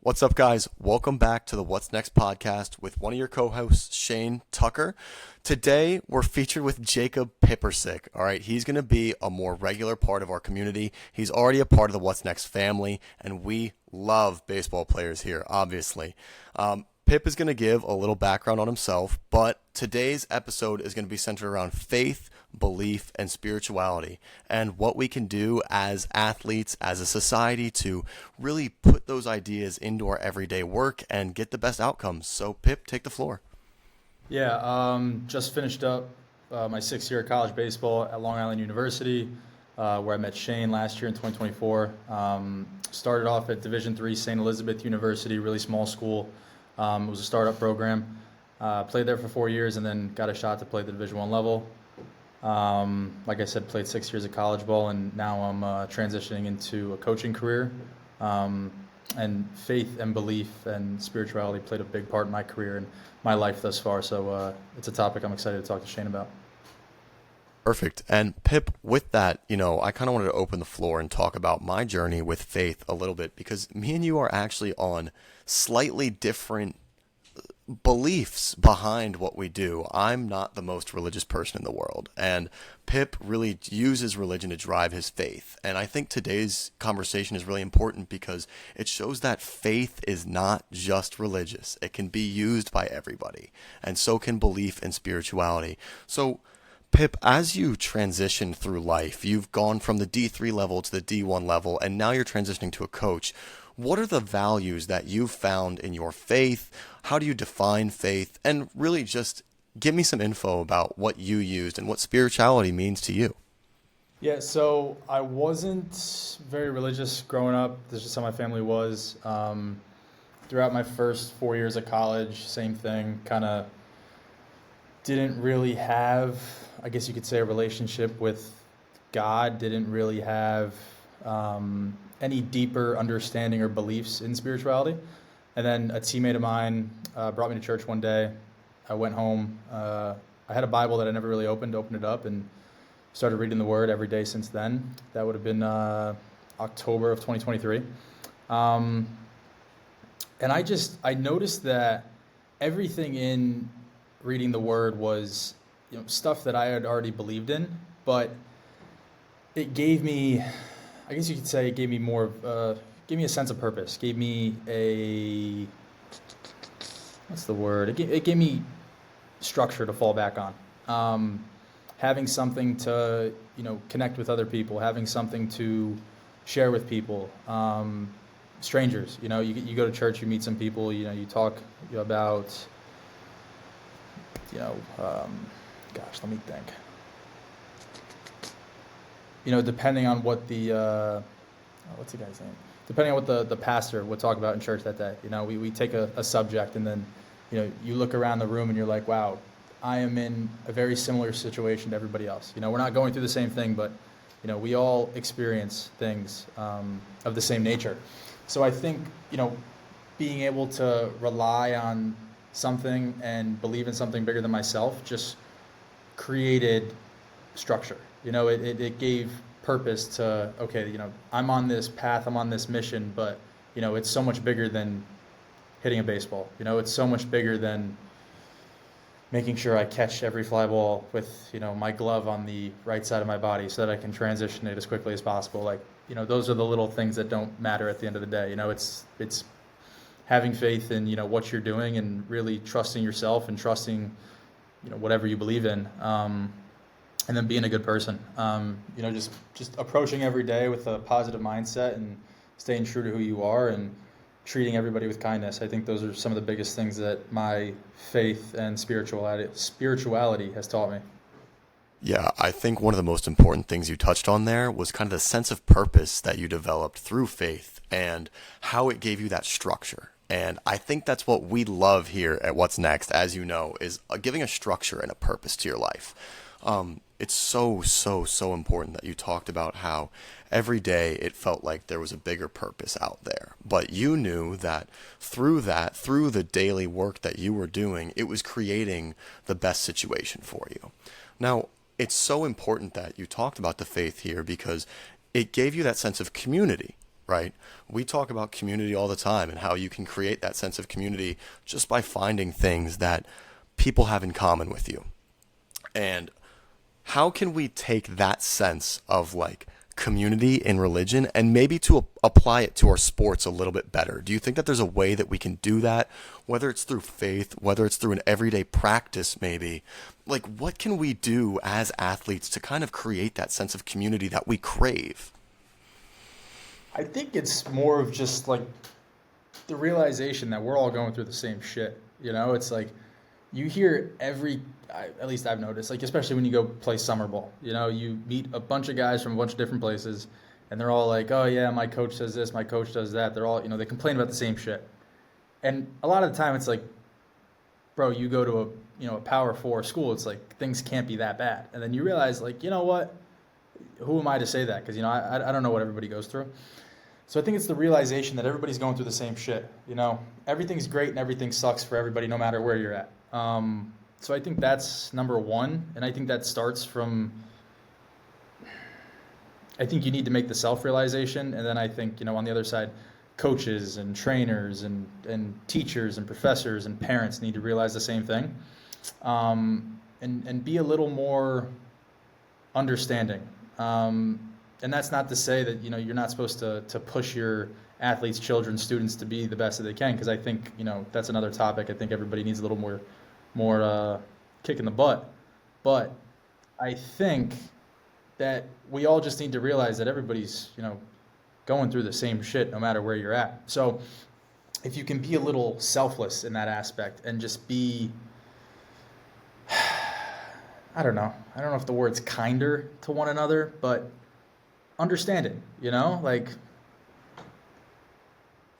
What's up, guys? Welcome back to the What's Next podcast with one of your co-hosts, Shane Tucker. Today, we're featured with Jacob Pipercic. All right, he's going to be a more regular part of our community. He's already a part of the What's Next family, and we love baseball players here, obviously. Pip is going to give a little background on himself, but today's episode is going to be centered around faith, belief, and spirituality, and what we can do as athletes, as a society, to really put those ideas into our everyday work and get the best outcomes. So, Pip, take the floor. Just finished up my sixth year of college baseball at Long Island University, where I met Shane last year in 2024. Started off at Division III St. Elizabeth University, really small school. It was a startup program. Played there for 4 years and then got a shot to play the Division I level. Like I said, played 6 years of college ball, and now I'm transitioning into a coaching career. And faith and belief and spirituality played a big part in my career and my life thus far. So it's a topic I'm excited to talk to Shane about. Perfect. And Pip, with that, I kind of wanted to open the floor and talk about my journey with faith a little bit, because me and you are actually on slightly different beliefs behind what we do. I'm not the most religious person in the world, and Pip really uses religion to drive his faith. And I think today's conversation is really important because it shows that faith is not just religious. It can be used by everybody, and so can belief and spirituality. So Pip, as you transition through life, you've gone from the D3 level to the D1 level, and now you're transitioning to a coach. What are the values that you've found in your faith? How do you define faith? And really just give me some info about what you used and what spirituality means to you. Yeah, so I wasn't very religious growing up. This is just how my family was. Throughout my first 4 years of college, same thing, kind of didn't really have, I guess you could say, a relationship with God, didn't really have any deeper understanding or beliefs in spirituality. And then a teammate of mine brought me to church one day. I went home. I had a Bible that I never really opened it up, and started reading the Word every day since then. That would have been October of 2023. And I noticed that everything in reading the Word was stuff that I had already believed in, but it gave me, I guess you could say, it gave me gave me a sense of purpose, gave me what's the word? It gave me structure to fall back on. Having something to, connect with other people, having something to share with people, strangers. You go to church, you meet some people, you talk about, let me think. Depending on what what's the guy's name? Depending on what the pastor would talk about in church that day. We take a subject, and then, you look around the room and you're like, wow, I am in a very similar situation to everybody else. We're not going through the same thing, but, we all experience things of the same nature. So I think, being able to rely on something and believe in something bigger than myself just created structure. It gave purpose to, okay, I'm on this path, I'm on this mission, but, it's so much bigger than hitting a baseball. It's so much bigger than making sure I catch every fly ball with, my glove on the right side of my body so that I can transition it as quickly as possible. Like, those are the little things that don't matter at the end of the day. It's having faith in, what you're doing, and really trusting yourself and trusting, whatever you believe in. And then being a good person, just approaching every day with a positive mindset and staying true to who you are and treating everybody with kindness. I think those are some of the biggest things that my faith and spirituality has taught me. Yeah, I think one of the most important things you touched on there was kind of the sense of purpose that you developed through faith and how it gave you that structure. And I think that's what we love here at What's Next, as you know, is giving a structure and a purpose to your life. It's so important that you talked about how every day it felt like there was a bigger purpose out there. But you knew that, through the daily work that you were doing, it was creating the best situation for you. Now, it's so important that you talked about the faith here because it gave you that sense of community, right? We talk about community all the time and how you can create that sense of community just by finding things that people have in common with you. And how can we take that sense of like community in religion and maybe to apply it to our sports a little bit better? Do you think that there's a way that we can do that, whether it's through faith, whether it's through an everyday practice maybe? Like, what can we do as athletes to kind of create that sense of community that we crave? I think it's more of just like the realization that we're all going through the same shit. You know, it's like you hear at least I've noticed, like especially when you go play summer ball, you know, you meet a bunch of guys from a bunch of different places, and they're all like, "Oh yeah, my coach says this, my coach does that." They're all, you know, they complain about the same shit, and a lot of the time it's like, bro, you go to a Power Four school, it's like things can't be that bad, and then you realize like, you know what, who am I to say that? Because I don't know what everybody goes through. So I think it's the realization that everybody's going through the same shit. You know, everything's great and everything sucks for everybody, no matter where you're at. So I think that's number one, and I think that starts from. I think you need to make the self-realization, and then I think on the other side, coaches and trainers and teachers and professors and parents need to realize the same thing, and be a little more understanding. And that's not to say that you're not supposed to push your athletes, children, students to be the best that they can, because I think that's another topic. I think everybody needs a little more kick in the butt, but I think that we all just need to realize that everybody's going through the same shit no matter where you're at. So if you can be a little selfless in that aspect and just be, I don't know if the word's kinder to one another, but understanding, like.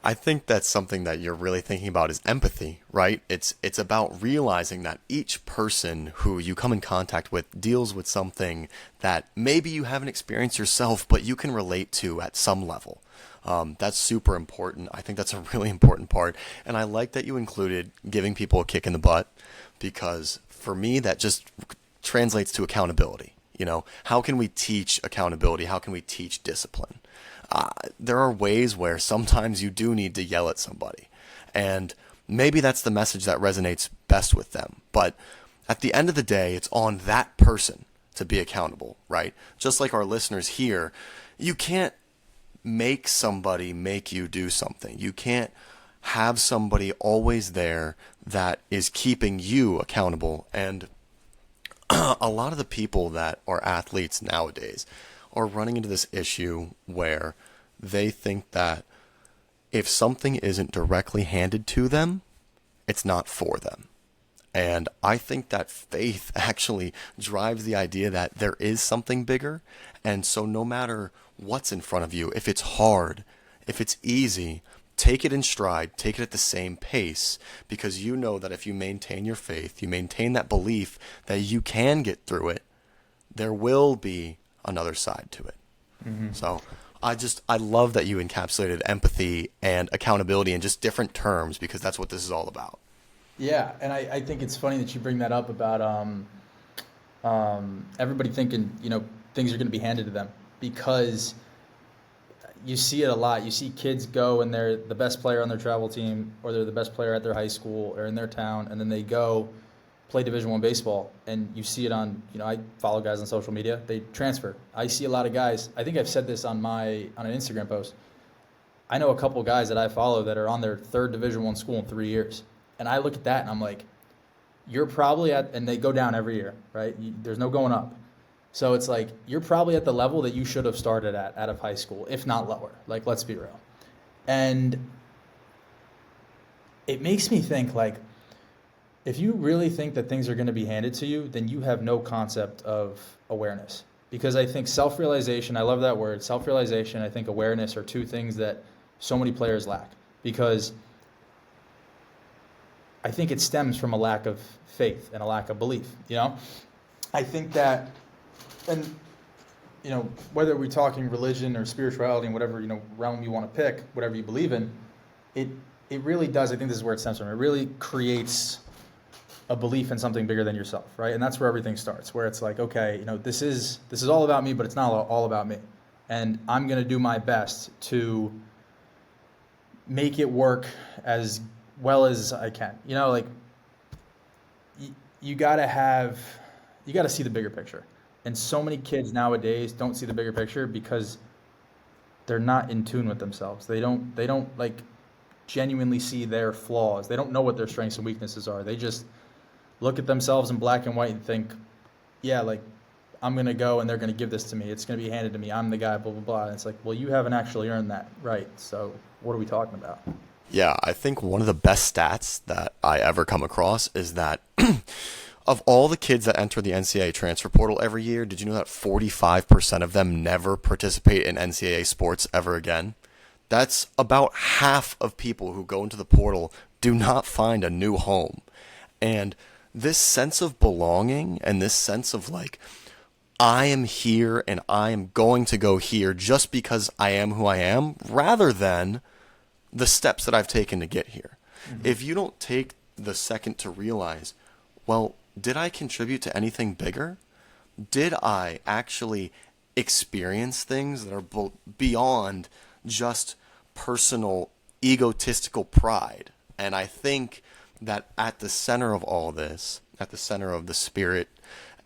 I think that's something that you're really thinking about is empathy, right? It's about realizing that each person who you come in contact with deals with something that maybe you haven't experienced yourself, but you can relate to at some level. That's super important. I think that's a really important part. And I like that you included giving people a kick in the butt, because for me, that just translates to accountability. How can we teach accountability? How can we teach discipline? There are ways where sometimes you do need to yell at somebody, and maybe that's the message that resonates best with them. But at the end of the day, it's on that person to be accountable, right? Just like our listeners here, you can't make somebody make you do something. You can't have somebody always there that is keeping you accountable. And a lot of the people that are athletes nowadays are running into this issue where they think that if something isn't directly handed to them, it's not for them. And I think that faith actually drives the idea that there is something bigger. And so no matter what's in front of you, if it's hard, if it's easy, take it in stride, take it at the same pace, because you know that if you maintain your faith, you maintain that belief that you can get through it, there will be another side to it. Mm-hmm. So I love that you encapsulated empathy and accountability in just different terms, because that's what this is all about. Yeah, and I think it's funny that you bring that up about everybody thinking things are going to be handed to them, because you see it a lot. You see kids go and they're the best player on their travel team, or they're the best player at their high school or in their town, and then they go play Division I baseball, and you see it on, I follow guys on social media, they transfer. I see a lot of guys, I think I've said this on an Instagram post, I know a couple guys that I follow that are on their third Division I school in 3 years, and I look at that and I'm like, you're probably and they go down every year, right? There's no going up. So it's like, you're probably at the level that you should have started at out of high school, if not lower. Like, let's be real. And it makes me think, like, if you really think that things are going to be handed to you, then you have no concept of awareness. Because I think self-realization, I love that word, self-realization, I think awareness are two things that so many players lack. Because I think it stems from a lack of faith and a lack of belief, I think that, and, whether we're talking religion or spirituality and whatever, realm you want to pick, whatever you believe in, it really does, I think this is where it stems from. It really creates a belief in something bigger than yourself, right? And that's where everything starts, where it's like, okay, this is all about me, but it's not all about me. And I'm going to do my best to make it work as well as I can. Like you gotta see the bigger picture. And so many kids nowadays don't see the bigger picture because they're not in tune with themselves. They don't like genuinely see their flaws. They don't know what their strengths and weaknesses are. They just look at themselves in black and white and think, yeah, like I'm gonna go and they're gonna give this to me. It's gonna be handed to me. I'm the guy, blah blah blah. And it's like, well, you haven't actually earned that, right? So what are we talking about? Yeah, I think one of the best stats that I ever come across is that of all the kids that enter the NCAA transfer portal every year, did you know that 45% of them never participate in NCAA sports ever again? That's about half of people who go into the portal do not find a new home. And this sense of belonging and this sense of like, I am here and I am going to go here just because I am who I am, rather than the steps that I've taken to get here. Mm-hmm. If you don't take the second to realize, well, did I contribute to anything bigger? Did I actually experience things that are beyond just personal egotistical pride? And I think that at the center of all this, at the center of the spirit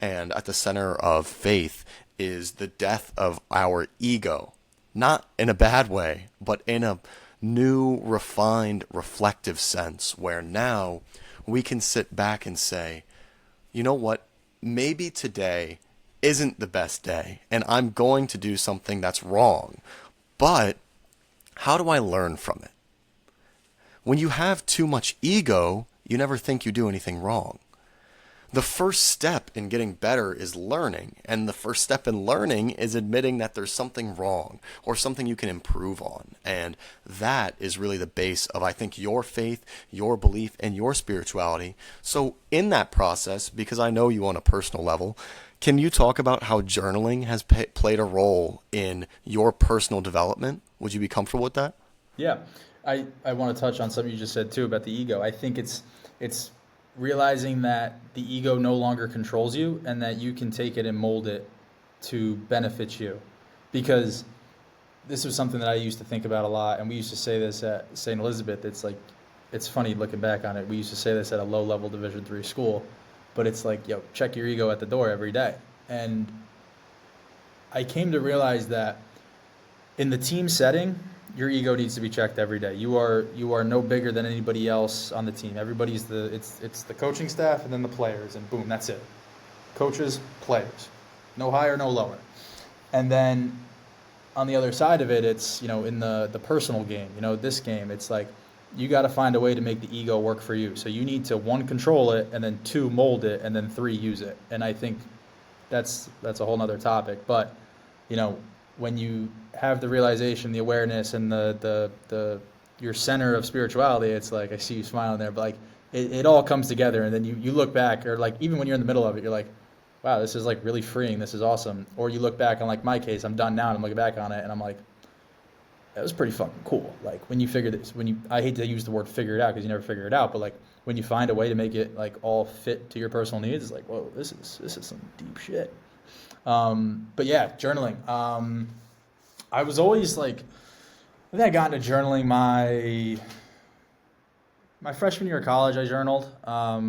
and at the center of faith, is the death of our ego. Not in a bad way, but in a new, refined, reflective sense where now we can sit back and say, you know what, maybe today isn't the best day and I'm going to do something that's wrong, but how do I learn from it? When you have too much ego, you never think you do anything wrong. The first step in getting better is learning, and the first step in learning is admitting that there's something wrong or something you can improve on. And that is really the base of, I think, your faith, your belief, and your spirituality. So in that process, because I know you on a personal level, can you talk about how journaling has played a role in your personal development? Would you be comfortable with that? Yeah, I want to touch on something you just said too about the ego. I think it's realizing that the ego no longer controls you and that you can take it and mold it to benefit you. Because this was something that I used to think about a lot, and we used to say this at St. Elizabeth. It's like, it's funny looking back on it. We used to say this at a low-level Division III school, but it's like, yo, check your ego at the door every day. And I came to realize that in the team setting, your ego needs to be checked every day. You are no bigger than anybody else on the team. Everybody's it's the coaching staff and then the players, and boom, that's it. Coaches, players. No higher, no lower. And then on the other side of it, it's, in the personal game, this game, it's like you got to find a way to make the ego work for you. So you need to, 1, control it, and then 2, mold it, and then 3, use it. And I think that's a whole nother topic. But, when you have the realization, the awareness, and the your center of spirituality, it's like, I see you smiling there, but like it all comes together, and then you look back, or like even when you're in the middle of it, you're like, wow, this is like really freeing, this is awesome. Or you look back on, like my case, I'm done now, and I'm looking back on it, and I'm like, that was pretty fucking cool. Like when you figure this, I hate to use the word figure it out because you never figure it out, but like when you find a way to make it like all fit to your personal needs, it's like, whoa, this is some deep shit. But yeah, journaling. I was always like, I think I got into journaling my freshman year of college. I journaled a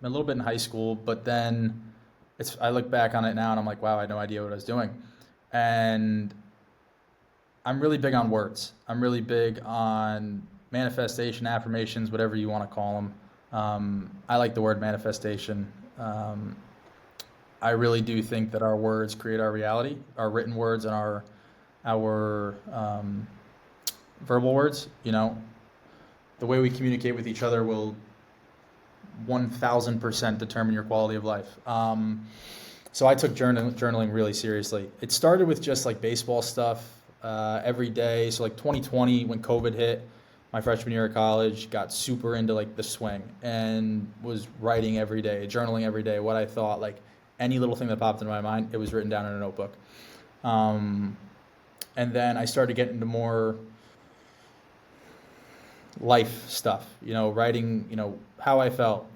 little bit in high school, but then I look back on it now and I'm like, wow, I had no idea what I was doing. And I'm really big on words. I'm really big on manifestation, affirmations, whatever you want to call them. I like the word manifestation. I really do think that our words create our reality, our written words and our verbal words. The way we communicate with each other will 1,000% determine your quality of life. So I took journaling really seriously. It started with just like baseball stuff every day. So like 2020, when COVID hit, my freshman year of college, got super into like the swing and was writing every day, journaling every day, what I thought, like any little thing that popped into my mind, it was written down in a notebook. And then I started getting into more life stuff, writing, how I felt,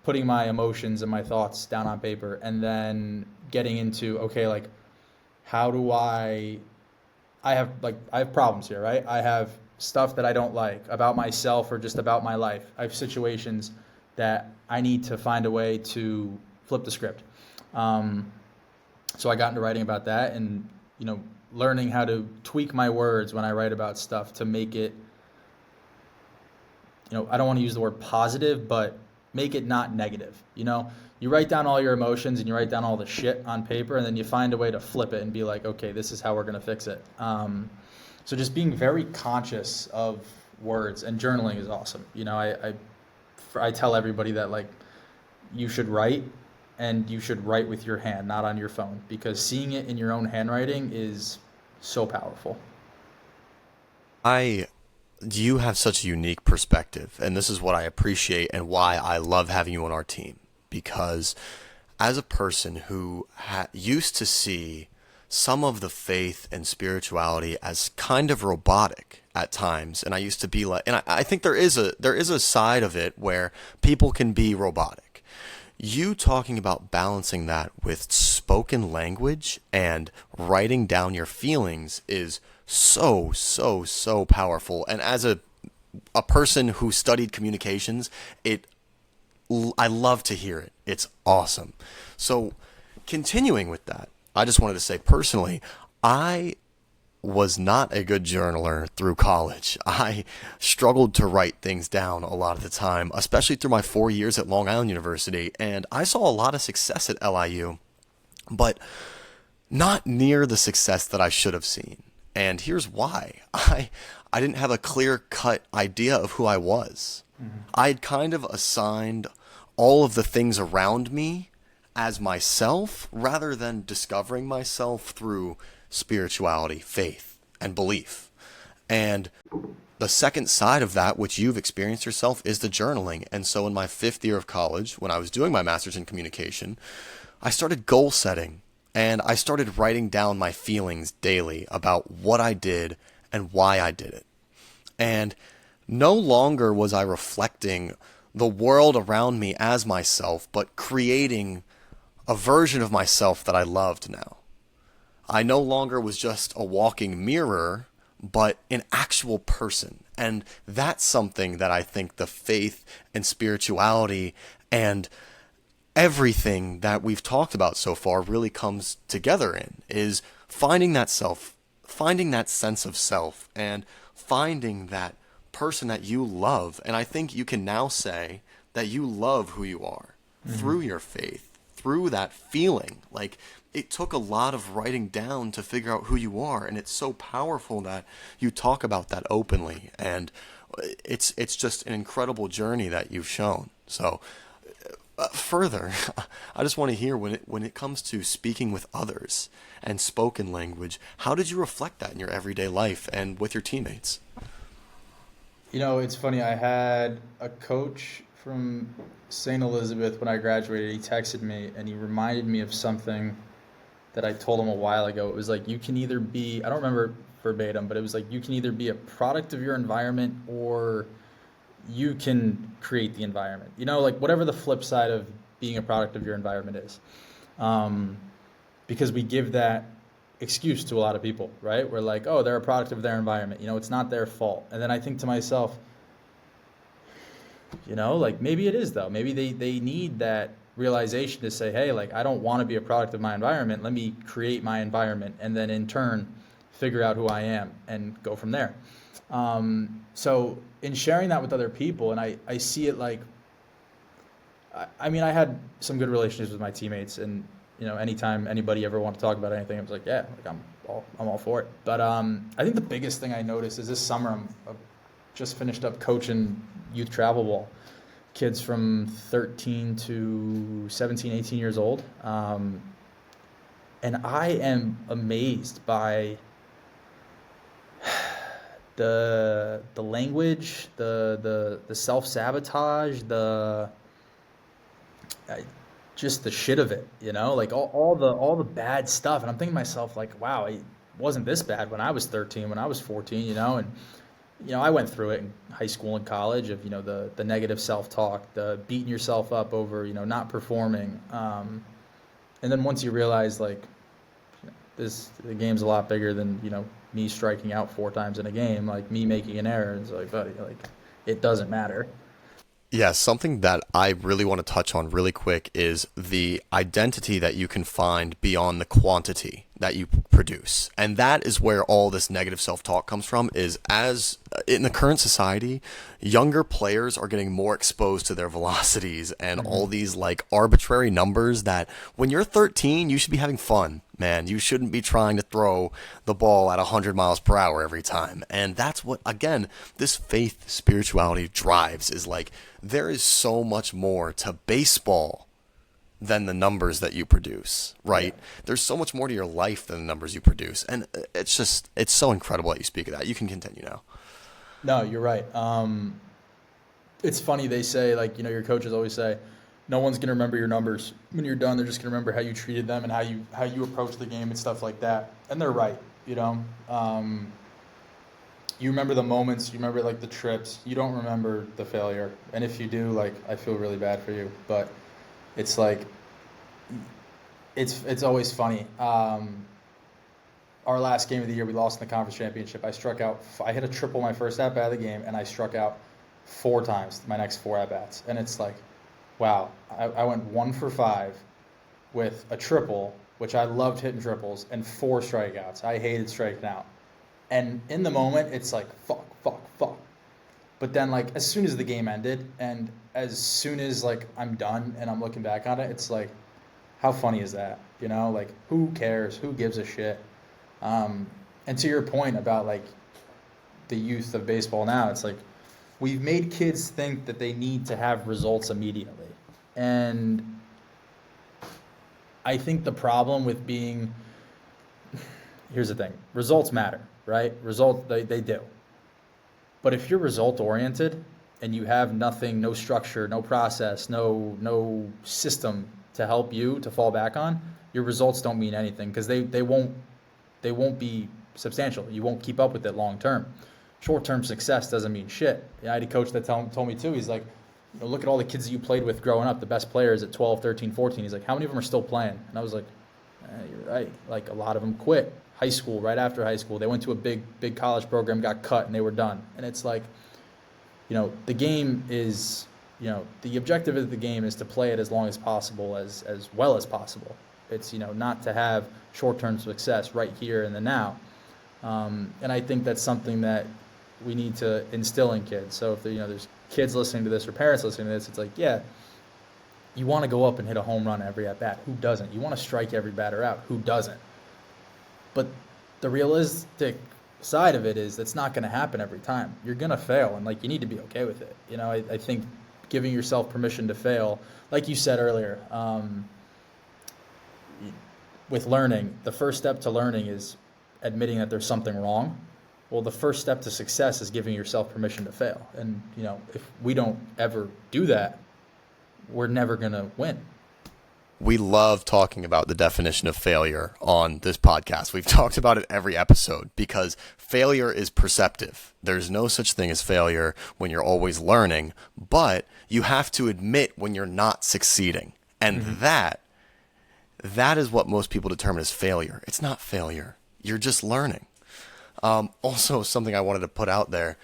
putting my emotions and my thoughts down on paper, and then getting into, okay, like, how do I have problems here, right? I have stuff that I don't like about myself or just about my life. I have situations that I need to find a way to flip the script. Um, so I got into writing about that, and learning how to tweak my words when I write about stuff to make it, I don't want to use the word positive, but make it not negative. You write down all your emotions and you write down all the shit on paper, and then you find a way to flip it and be like, okay, this is how we're going to fix it. So just being very conscious of words, and journaling is awesome. I tell everybody that, like, you should write, and you should write with your hand, not on your phone, because seeing it in your own handwriting is so powerful. I You have such a unique perspective, and this is what I appreciate and why I love having you on our team. Because as a person who used to see some of the faith and spirituality as kind of robotic at times, and I used to be like, and I think there is a side of it where people can be robotic. You talking about balancing that with spoken language and writing down your feelings is so, so, so powerful. And as a person who studied communications, I love to hear it. It's awesome. So, continuing with that, I just wanted to say personally, I was not a good journaler through college. I struggled to write things down a lot of the time, especially through my 4 years at Long Island University. And I saw a lot of success at LIU, but not near the success that I should have seen. And here's why. I didn't have a clear-cut idea of who I was. I'd kind of assigned all of the things around me as myself rather than discovering myself through spirituality, faith, and belief. And the second side of that, which you've experienced yourself, is the journaling. And so in my 5th year of college, when I was doing my master's in communication, I started goal setting, and I started writing down my feelings daily about what I did and why I did it. And no longer was I reflecting the world around me as myself, but creating a version of myself that I loved now. I no longer was just a walking mirror, but an actual person. And that's something that I think the faith and spirituality and everything that we've talked about so far really comes together in, is finding that self, finding that sense of self, and finding that person that you love. And I think you can now say that you love who you are through your faith, through that feeling. Like, it took a lot of writing down to figure out who you are, and it's so powerful that you talk about that openly. And it's just an incredible journey that you've shown. So further, I just want to hear, when it comes to speaking with others and spoken language, how did you reflect that in your everyday life and with your teammates? It's funny. I had a coach from St. Elizabeth when I graduated. He texted me and he reminded me of something that I told him a while ago. It was like, you can either be, I don't remember verbatim, but it was like, you can either be a product of your environment or you can create the environment. Like, whatever the flip side of being a product of your environment is. Because we give that excuse to a lot of people, right? We're like, oh, they're a product of their environment. It's not their fault. And then I think to myself, like, maybe it is, though. Maybe they need that realization to say, hey, like, I don't want to be a product of my environment. Let me create my environment, and then in turn figure out who I am and go from there. So in sharing that with other people, and I see it like, I mean, I had some good relationships with my teammates, and anytime anybody ever wanted to talk about anything, I was like, yeah, like, I'm all for it. But I think the biggest thing I noticed is this summer I've just finished up coaching youth travel ball, kids from 13 to 17, 18 years old, and I am amazed by the language, the self-sabotage, just the shit of it, like all the bad stuff. And I'm thinking to myself, like, wow, it wasn't this bad when I was 13, when I was 14, and I went through it in high school and college of, the negative self-talk, the beating yourself up over, not performing. And then once you realize, like, the game's a lot bigger than, me striking out 4 times in a game, like me making an error. It's like, buddy, like it doesn't matter. Yeah, something that I really want to touch on really quick is the identity that you can find beyond the quantity that you produce. And that is where all this negative self-talk comes from, is as in the current society, younger players are getting more exposed to their velocities and all these like arbitrary numbers that when you're 13, you should be having fun, man. You shouldn't be trying to throw the ball at 100 miles per hour every time. And that's what, again, this faith spirituality drives, is like there is so much more to baseball than the numbers that you produce, right? Yeah. There's so much more to your life than the numbers you produce. And it's so incredible that you speak of that. You can continue now. No, you're right. It's funny, they say, like, your coaches always say, no one's going to remember your numbers. When you're done, they're just going to remember how you treated them and how you approach the game and stuff like that. And they're right, You remember the moments, you remember, like, the trips. You don't remember the failure. And if you do, like, I feel really bad for you. But it's like, it's always funny. Our last game of the year, we lost in the conference championship. I hit a triple my first at bat of the game, and I struck out 4 times my next 4 at bats. And it's like, wow, I went 1 for 5 with a triple, which I loved hitting triples, and 4 strikeouts. I hated striking out. And in the moment, it's like, fuck. But then, like, as soon as the game ended, and as soon as, like, I'm done and I'm looking back on it, it's like, how funny is that? Like, who cares? Who gives a shit? And to your point about, like, the youth of baseball now, it's like, we've made kids think that they need to have results immediately. And I think the problem with here's the thing, results matter, right? They do. But if you're result oriented and you have nothing, no structure, no process, no system to help you to fall back on, your results don't mean anything, because they won't be substantial. You won't keep up with it long term. Short term success doesn't mean shit. I had a coach that told me too. He's like, look at all the kids that you played with growing up, the best players at 12, 13, 14. He's like, how many of them are still playing? And I was like, you're right. Like, a lot of them quit high school, right after high school. They went to a big college program, got cut, and they were done. And it's like, the game is, the objective of the game is to play it as long as possible, as well as possible. It's, not to have short-term success right here in the now. And I think that's something that we need to instill in kids. So if there's kids listening to this or parents listening to this, it's like, yeah, you want to go up and hit a home run every at bat. Who doesn't? You want to strike every batter out. Who doesn't? But the realistic side of it is that's not going to happen every time. You're going to fail, and like, you need to be okay with it. I think giving yourself permission to fail, like you said earlier, with learning, the first step to learning is admitting that there's something wrong. Well, the first step to success is giving yourself permission to fail. And, if we don't ever do that, we're never going to win. We love talking about the definition of failure on this podcast. We've talked about it every episode because failure is perceptive. There's no such thing as failure when you're always learning, but you have to admit when you're not succeeding. And that is what most people determine as failure. It's not failure. You're just learning. Also, something I wanted to put out there,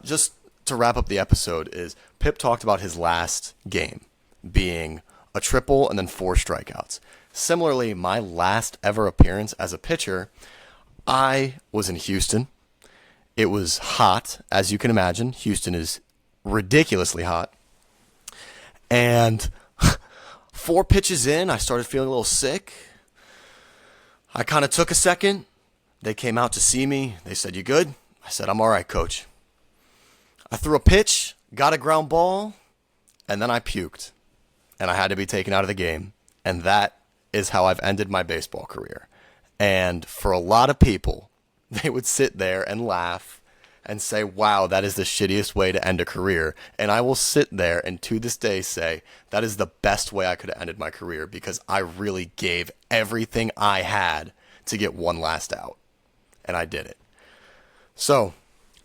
just to wrap up the episode, is Pip talked about his last game being a triple and then 4 strikeouts. Similarly, my last ever appearance as a pitcher, I was in Houston. It was hot, as you can imagine. Houston is ridiculously hot. And 4 pitches in, I started feeling a little sick. I kind of took a second. They came out to see me. They said, "You good?" I said, "I'm all right, coach." I threw a pitch, got a ground ball, and then I puked. And I had to be taken out of the game. And that is how I've ended my baseball career. And for a lot of people, they would sit there and laugh and say, "Wow, that is the shittiest way to end a career." And I will sit there and to this day say, that is the best way I could have ended my career, because I really gave everything I had to get one last out. And I did it. So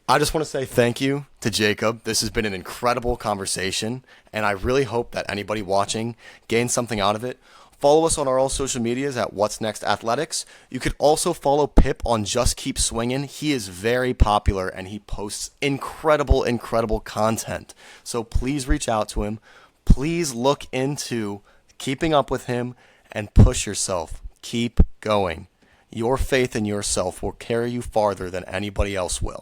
I just want to say thank you to Jacob. This has been an incredible conversation, and I really hope that anybody watching gains something out of it. Follow us on our all social medias at What's Next Athletics. You could also follow Pip on Just Keep Swinging. He is very popular and he posts incredible content. So please reach out to him. Please look into keeping up with him and push yourself. Keep going. Your faith in yourself will carry you farther than anybody else will.